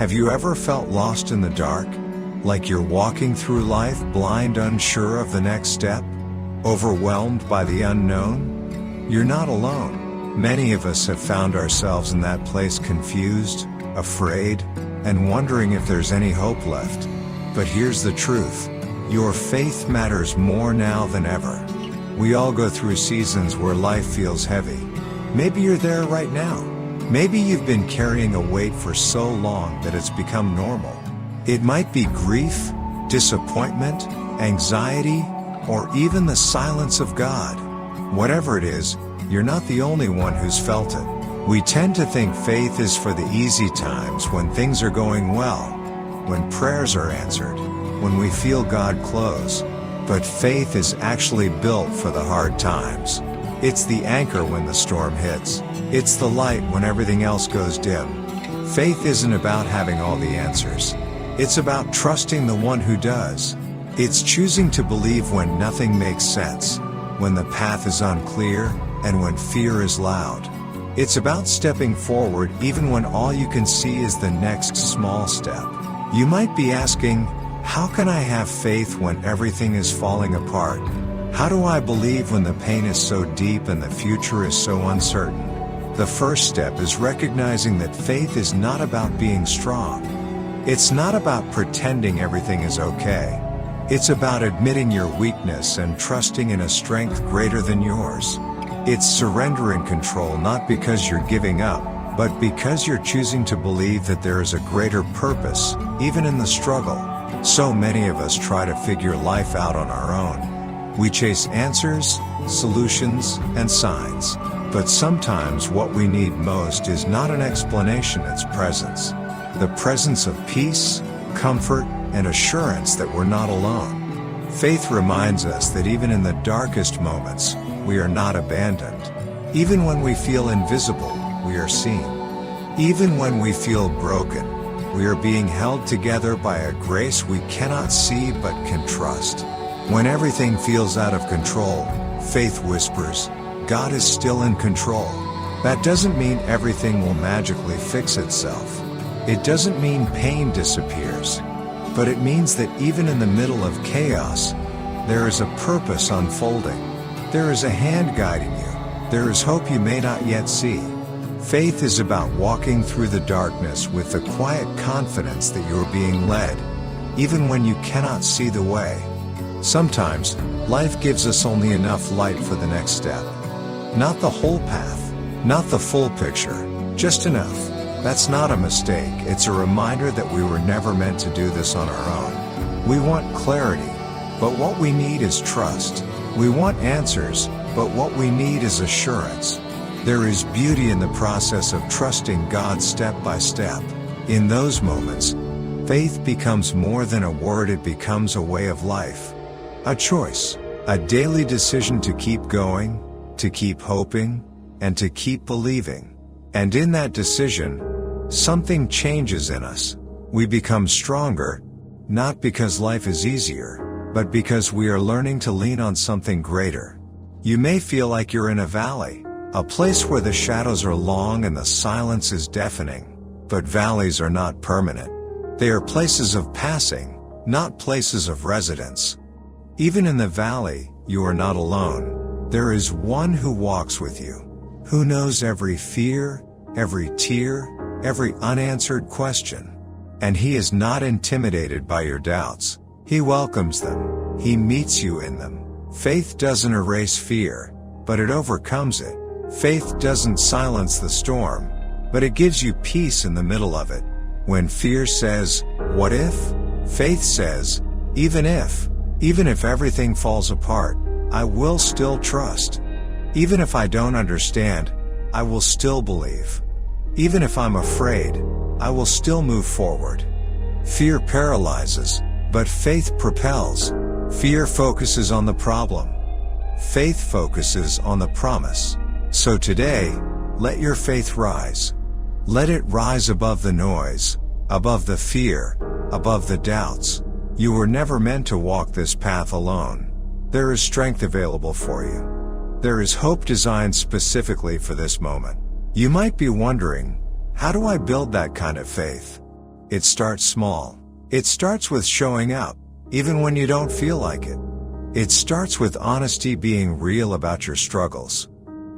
Have you ever felt lost in the dark? Like you're walking through life blind, unsure of the next step? Overwhelmed by the unknown? You're not alone. Many of us have found ourselves in that place, confused, afraid, and wondering if there's any hope left. But here's the truth. Your faith matters more now than ever. We all go through seasons where life feels heavy. Maybe you're there right now. Maybe you've been carrying a weight for so long that it's become normal. It might be grief, disappointment, anxiety, or even the silence of God. Whatever it is, you're not the only one who's felt it. We tend to think faith is for the easy times, when things are going well, when prayers are answered, when we feel God close. But faith is actually built for the hard times. It's the anchor when the storm hits. It's the light when everything else goes dim. Faith isn't about having all the answers. It's about trusting the one who does. It's choosing to believe when nothing makes sense, when the path is unclear, and when fear is loud. It's about stepping forward even when all you can see is the next small step. You might be asking, how can I have faith when everything is falling apart? How do I believe when the pain is so deep and the future is so uncertain? The first step is recognizing that faith is not about being strong. It's not about pretending everything is okay. It's about admitting your weakness and trusting in a strength greater than yours. It's surrendering control, not because you're giving up, but because you're choosing to believe that there is a greater purpose, even in the struggle. So many of us try to figure life out on our own. We chase answers, solutions, and signs. But sometimes what we need most is not an explanation, it's presence. The presence of peace, comfort, and assurance that we're not alone. Faith reminds us that even in the darkest moments, we are not abandoned. Even when we feel invisible, we are seen. Even when we feel broken, we are being held together by a grace we cannot see but can trust. When everything feels out of control, faith whispers, God is still in control. That doesn't mean everything will magically fix itself. It doesn't mean pain disappears. But it means that even in the middle of chaos, there is a purpose unfolding. There is a hand guiding you. There is hope you may not yet see. Faith is about walking through the darkness with the quiet confidence that you are being led, even when you cannot see the way. Sometimes, life gives us only enough light for the next step. Not the whole path, not the full picture, just enough. That's not a mistake, it's a reminder that we were never meant to do this on our own. We want clarity, but what we need is trust. We want answers, but what we need is assurance. There is beauty in the process of trusting God step by step. In those moments, faith becomes more than a word, it becomes a way of life. A choice, a daily decision to keep going, to keep hoping, and to keep believing. And in that decision, something changes in us. We become stronger, not because life is easier, but because we are learning to lean on something greater. You may feel like you're in a valley, a place where the shadows are long and the silence is deafening. But valleys are not permanent. They are places of passing, not places of residence. Even in the valley, you are not alone. There is one who walks with you, who knows every fear, every tear, every unanswered question. And he is not intimidated by your doubts. He welcomes them. He meets you in them. Faith doesn't erase fear, but it overcomes it. Faith doesn't silence the storm, but it gives you peace in the middle of it. When fear says, "What if?" faith says, "Even if everything falls apart, I will still trust. Even if I don't understand, I will still believe. Even if I'm afraid, I will still move forward." Fear paralyzes, but faith propels. Fear focuses on the problem. Faith focuses on the promise. So today, let your faith rise. Let it rise above the noise, above the fear, above the doubts. You were never meant to walk this path alone. There is strength available for you. There is hope designed specifically for this moment. You might be wondering, how do I build that kind of faith? It starts small. It starts with showing up, even when you don't feel like it. It starts with honesty, being real about your struggles.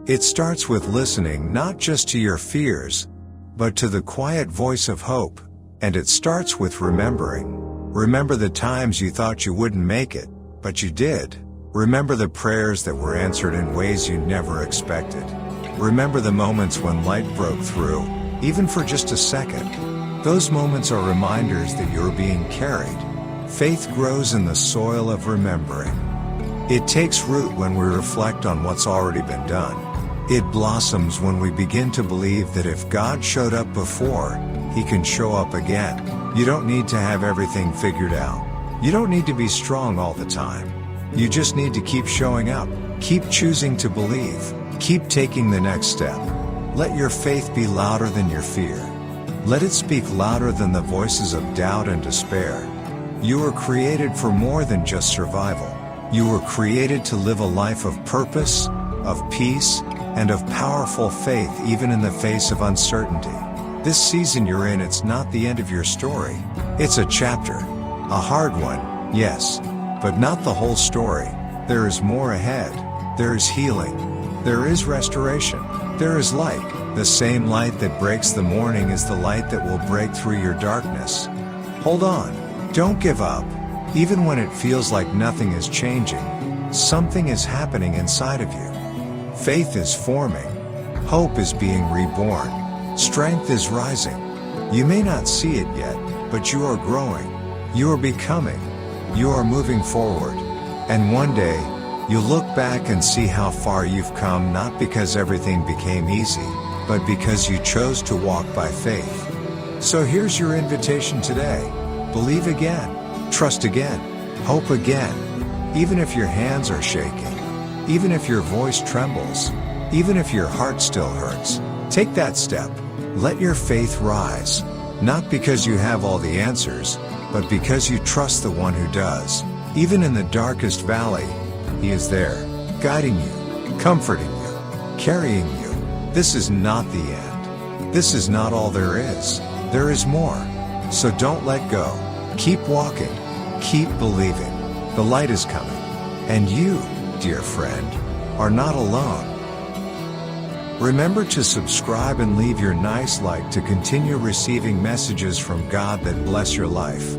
It starts with listening not just to your fears, but to the quiet voice of hope. And it starts with remembering. Remember the times you thought you wouldn't make it, but you did. Remember the prayers that were answered in ways you never expected. Remember the moments when light broke through, even for just a second. Those moments are reminders that you're being carried. Faith grows in the soil of remembering. It takes root when we reflect on what's already been done. It blossoms when we begin to believe that if God showed up before, He can show up again. You don't need to have everything figured out. You don't need to be strong all the time. You just need to keep showing up. Keep choosing to believe. Keep taking the next step. Let your faith be louder than your fear. Let it speak louder than the voices of doubt and despair. You were created for more than just survival. You were created to live a life of purpose, of peace, and of powerful faith even in the face of uncertainty. This season you're in, it's not the end of your story. It's a chapter. A hard one, yes, but not the whole story. There is more ahead. There is healing. There is restoration. There is light. The same light that breaks the morning is the light that will break through your darkness. Hold on. Don't give up. Even when it feels like nothing is changing, something is happening inside of you. Faith is forming. Hope is being reborn. Strength is rising. You may not see it yet, but you are growing. You are becoming. You are moving forward. And one day, you'll look back and see how far you've come, not because everything became easy, but because you chose to walk by faith. So here's your invitation today. Believe again. Trust again. Hope again. Even if your hands are shaking. Even if your voice trembles. Even if your heart still hurts. Take that step. Let your faith rise. Not because you have all the answers, but because you trust the one who does. Even in the darkest valley, He is there, guiding you, comforting you, carrying you. This is not the end. This is not all there is. There is more. So don't let go. Keep walking. Keep believing. The light is coming. And you, dear friend, are not alone. Remember to subscribe and leave your nice like to continue receiving messages from God that bless your life.